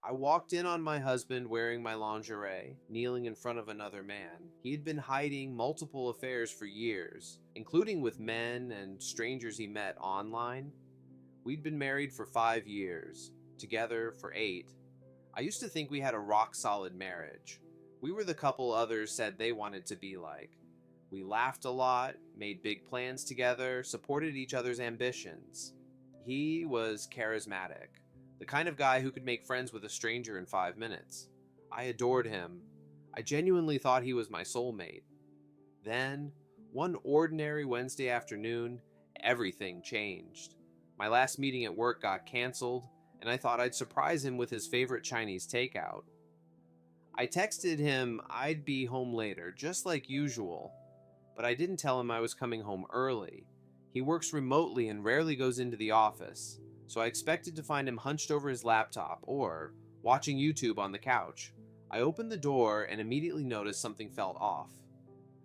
I walked in on my husband wearing my lingerie, kneeling in front of another man. He had been hiding multiple affairs for years, including with men and strangers he met online. We'd been married for 5 years, together for 8. I used to think we had a rock-solid marriage. We were the couple others said they wanted to be like. We laughed a lot, made big plans together, supported each other's ambitions. He was charismatic, the kind of guy who could make friends with a stranger in 5 minutes. I adored him. I genuinely thought he was my soulmate. Then, one ordinary Wednesday afternoon, everything changed. My last meeting at work got canceled, and I thought I'd surprise him with his favorite Chinese takeout. I texted him I'd be home later, just like usual, but I didn't tell him I was coming home early. He works remotely and rarely goes into the office, so I expected to find him hunched over his laptop or watching YouTube on the couch. I opened the door and immediately noticed something felt off.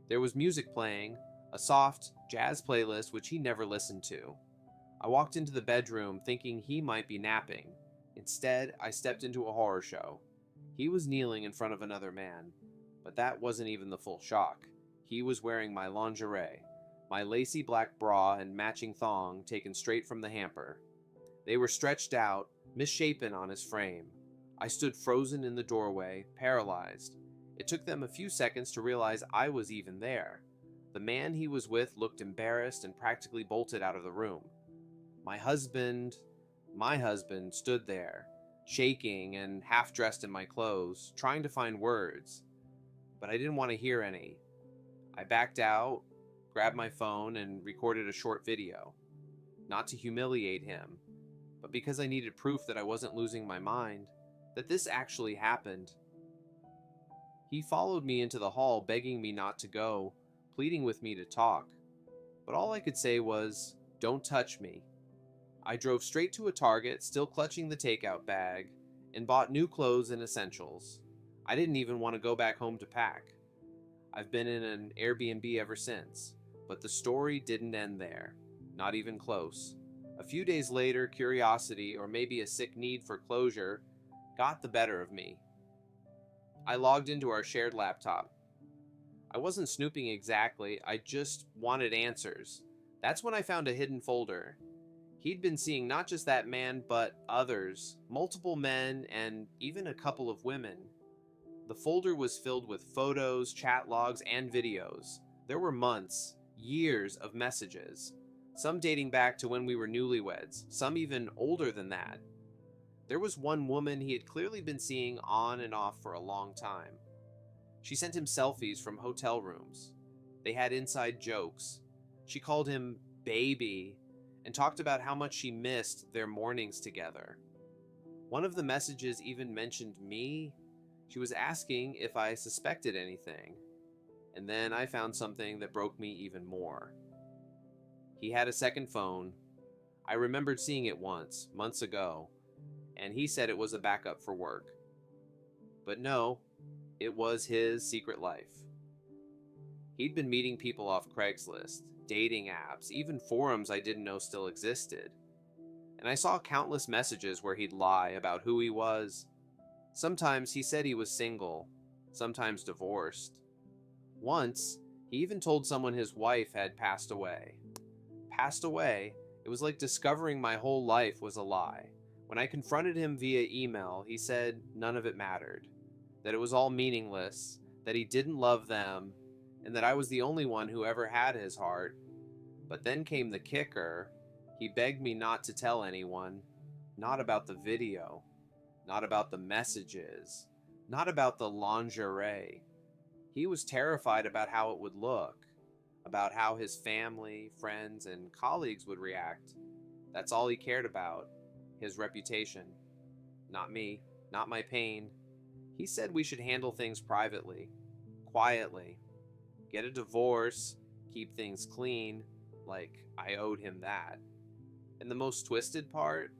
There was music playing, a soft jazz playlist which he never listened to. I walked into the bedroom thinking he might be napping. Instead, I stepped into a horror show. He was kneeling in front of another man, but that wasn't even the full shock. He was wearing my lingerie, my lacy black bra and matching thong taken straight from the hamper. They were stretched out, misshapen on his frame. I stood frozen in the doorway, paralyzed. It took them a few seconds to realize I was even there. The man he was with looked embarrassed and practically bolted out of the room. My husband stood there, shaking and half-dressed in my clothes, trying to find words. But I didn't want to hear any. I backed out, grabbed my phone, and recorded a short video. Not to humiliate him, but because I needed proof that I wasn't losing my mind, that this actually happened. He followed me into the hall, begging me not to go, pleading with me to talk. But all I could say was, "Don't touch me." I drove straight to a Target, still clutching the takeout bag, and bought new clothes and essentials. I didn't even want to go back home to pack. I've been in an Airbnb ever since, but the story didn't end there. Not even close. A few days later, curiosity, or maybe a sick need for closure, got the better of me. I logged into our shared laptop. I wasn't snooping exactly, I just wanted answers. That's when I found a hidden folder. He'd been seeing not just that man, but others, multiple men, and even a couple of women. The folder was filled with photos, chat logs, and videos. There were months, years of messages, some dating back to when we were newlyweds, some even older than that. There was one woman he had clearly been seeing on and off for a long time. She sent him selfies from hotel rooms. They had inside jokes. She called him baby and talked about how much she missed their mornings together. One of the messages even mentioned me. She was asking if I suspected anything. And then I found something that broke me even more. He had a second phone. I remembered seeing it once, months ago, and he said it was a backup for work. But no, it was his secret life. He'd been meeting people off Craigslist, dating apps, even forums I didn't know still existed. And I saw countless messages where he'd lie about who he was. Sometimes he said he was single, sometimes divorced. Once, he even told someone his wife had passed away. Passed away? It was like discovering my whole life was a lie. When I confronted him via email, he said none of it mattered, that it was all meaningless, that he didn't love them, and that I was the only one who ever had his heart. But then came the kicker. He begged me not to tell anyone, not about the video, not about the messages, not about the lingerie. He was terrified about how it would look, about how his family, friends, and colleagues would react. That's all he cared about, his reputation. Not me, not my pain. He said we should handle things privately, quietly, get a divorce, keep things clean, like I owed him that. And the most twisted part?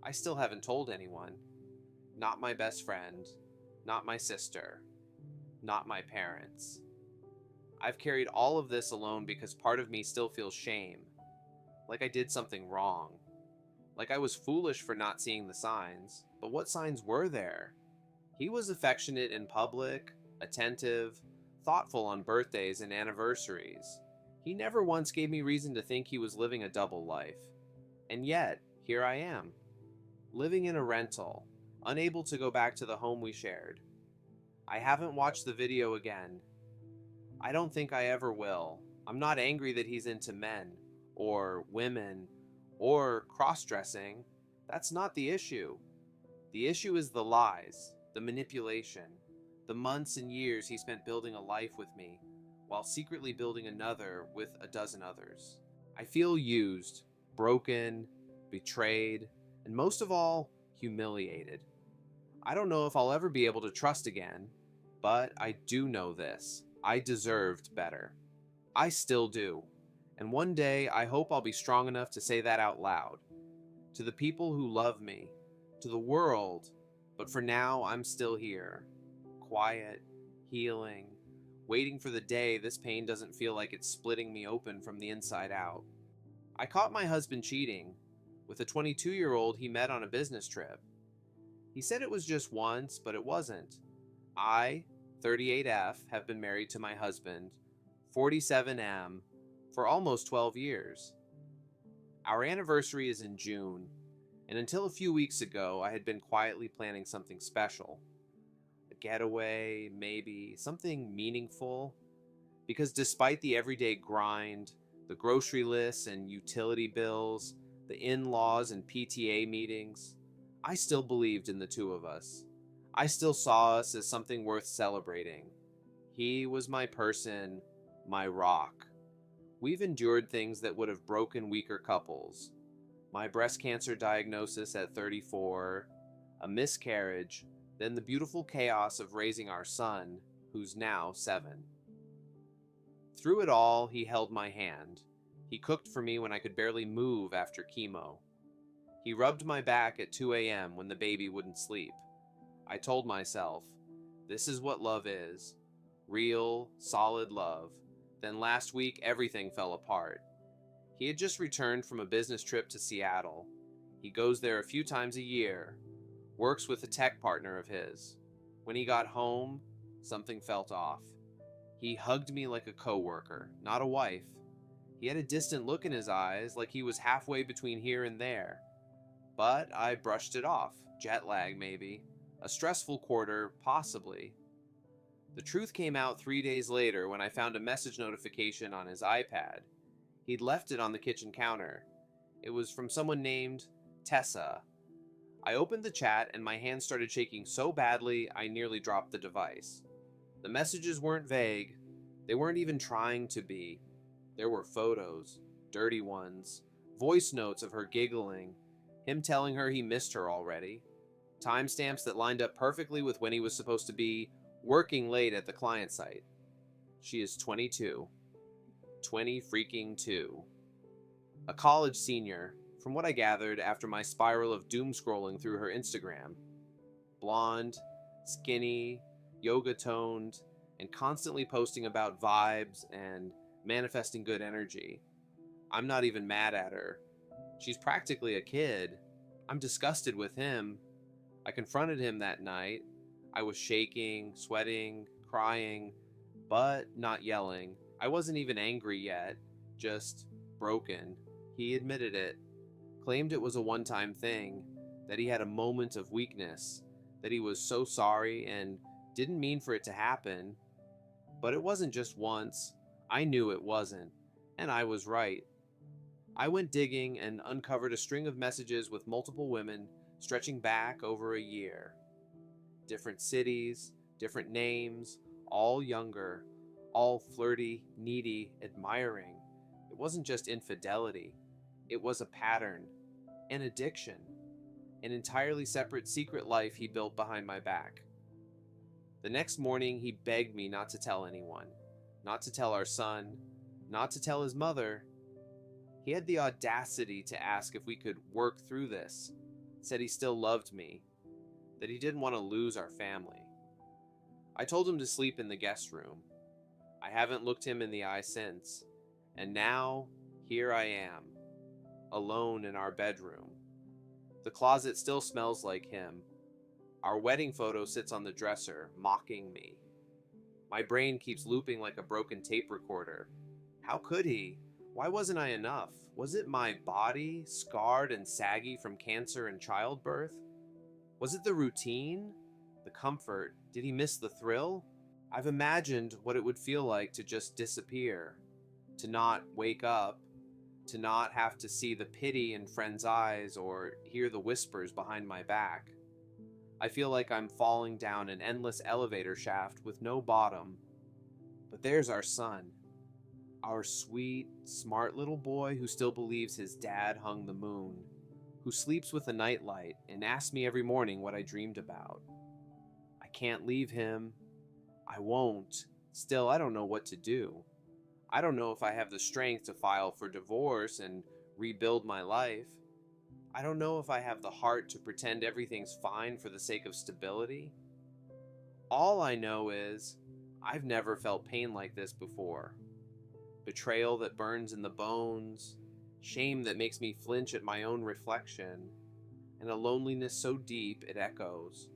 I still haven't told anyone. Not my best friend, not my sister, not my parents. I've carried all of this alone because part of me still feels shame, like I did something wrong, like I was foolish for not seeing the signs, But what signs were there? He was affectionate in public, attentive, thoughtful on birthdays and anniversaries. He never once gave me reason to think he was living a double life. And yet, here I am, living in a rental, unable to go back to the home we shared. I haven't watched the video again. I don't think I ever will. I'm not angry that he's into men, or women, or cross-dressing. That's not the issue. The issue is the lies, the manipulation, the months and years he spent building a life with me, while secretly building another with a dozen others. I feel used, broken, betrayed, and most of all, humiliated. I don't know if I'll ever be able to trust again, but I do know this. I deserved better. I still do. And one day, I hope I'll be strong enough to say that out loud. To the people who love me, to the world, but for now, I'm still here. Quiet, healing, waiting for the day this pain doesn't feel like it's splitting me open from the inside out. I caught my husband cheating with a 22-year-old he met on a business trip. He said it was just once, but it wasn't. I, 38F, have been married to my husband, 47M, for almost 12 years. Our anniversary is in June, and until a few weeks ago, I had been quietly planning something special. A getaway, maybe, something meaningful. Because despite the everyday grind, the grocery lists and utility bills, the in-laws and PTA meetings, I still believed in the two of us. I still saw us as something worth celebrating. He was my person, my rock. We've endured things that would have broken weaker couples. My breast cancer diagnosis at 34, a miscarriage, then the beautiful chaos of raising our son, who's now 7. Through it all, he held my hand. He cooked for me when I could barely move after chemo. He rubbed my back at 2 a.m. when the baby wouldn't sleep. I told myself, this is what love is. Real, solid love. Then last week, everything fell apart. He had just returned from a business trip to Seattle. He goes there a few times a year, works with a tech partner of his. When he got home, something felt off. He hugged me like a coworker, not a wife. He had a distant look in his eyes, like he was halfway between here and there. But I brushed it off. Jet lag, maybe. A stressful quarter, possibly. The truth came out 3 days later when I found a message notification on his iPad. He'd left it on the kitchen counter. It was from someone named Tessa. I opened the chat and my hands started shaking so badly I nearly dropped the device. The messages weren't vague. They weren't even trying to be. There were photos, dirty ones, voice notes of her giggling, him telling her he missed her already, timestamps that lined up perfectly with when he was supposed to be working late at the client site. She is 22. 20 freaking 2. A college senior, from what I gathered after my spiral of doom scrolling through her Instagram. Blonde, skinny, yoga-toned, and constantly posting about vibes and manifesting good energy. I'm not even mad at her. She's practically a kid. I'm disgusted with him. I confronted him that night. I was shaking, sweating, crying, but not yelling. I wasn't even angry yet, just broken. He admitted it, claimed it was a one-time thing, that he had a moment of weakness, that he was so sorry and didn't mean for it to happen. But it wasn't just once. I knew it wasn't, and I was right. I went digging and uncovered a string of messages with multiple women stretching back over a year. Different cities, different names, all younger, all flirty, needy, admiring. It wasn't just infidelity. It was a pattern, an addiction, an entirely separate secret life he built behind my back. The next morning, he begged me not to tell anyone, not to tell our son, not to tell his mother. He had the audacity to ask if we could work through this, said he still loved me, that he didn't want to lose our family. I told him to sleep in the guest room. I haven't looked him in the eye since, and now, here I am, alone in our bedroom. The closet still smells like him, Our wedding photo sits on the dresser, mocking me. My brain keeps looping like a broken tape recorder. How could he? Why wasn't I enough? Was it my body, scarred and saggy from cancer and childbirth? Was it the routine? The comfort? Did he miss the thrill? I've imagined what it would feel like to just disappear, to not wake up, to not have to see the pity in friends' eyes or hear the whispers behind my back. I feel like I'm falling down an endless elevator shaft with no bottom. But there's our son. Our sweet, smart little boy who still believes his dad hung the moon, who sleeps with a nightlight and asks me every morning what I dreamed about. I can't leave him. I won't. Still, I don't know what to do. I don't know if I have the strength to file for divorce and rebuild my life. I don't know if I have the heart to pretend everything's fine for the sake of stability. All I know is I've never felt pain like this before. Betrayal that burns in the bones, shame that makes me flinch at my own reflection, and a loneliness so deep it echoes.